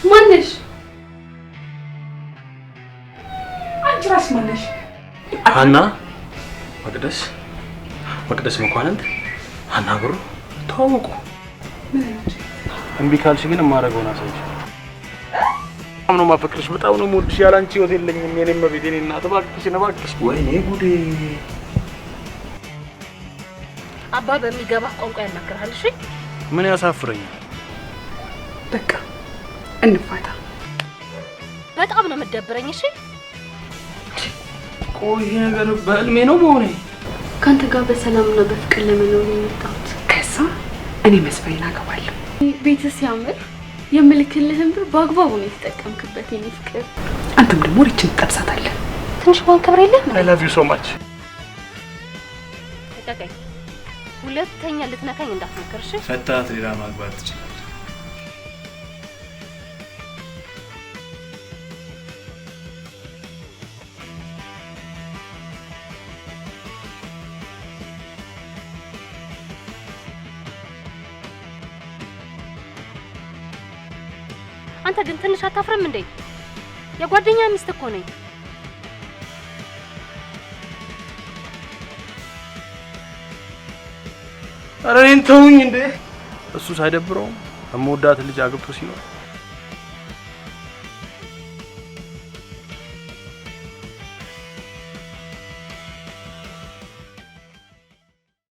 ማነሽ? አንቺ ራስ ማነሽ? ሀና መቅደስ መኳንንት ሀና ብሩ ተዋወቁ። እምቢ ካልሽ ግን የማደርገውን አሳይሽ። በጣም ነው የማፈቅርሽ፣ በጣም ነው የምወድሽ። ያለ አንቺ ህይወት የለኝም። የኔም ቤት የኔ እናት እባክሽ። ወይኔ ጉዴ! አባ በሚገባ ቋንቋ ያናገራል። እሺ ምን ያሳፍረኛል? በቃ እንፋታ። በጣም ነው የምትደብረኝ። እሺ ቆይ ይሄ ነገር በህልሜ ነው በሆነ? ካንተ ጋር በሰላምና በፍቅር ለመኖር የመጣሁት። ከዛ እኔ መስፈሪን አገባለሁ። ቤት ሲያምር የምልክልህን ብር በአግባቡ ነው የተጠቀምክበት የኔ ፍቅር። አንተም ደግሞ ሪችን ትጠብሳታለህ። ትንሽ ማን ክብር የለህም? I love you so much። ተቀቀኝ። ሁለተኛ ልትነካኝ እንዳትሞክር እሺ? ፈታት ሌላ ማግባት ትችላለህ። አንተ ግን ትንሽ አታፍረም እንዴ? የጓደኛ ሚስት እኮ ነኝ። ኧረ እኔን ተውኝ እንዴ! እሱ ሳይደብረው የምወዳት ልጅ አግብቶ ሲኖር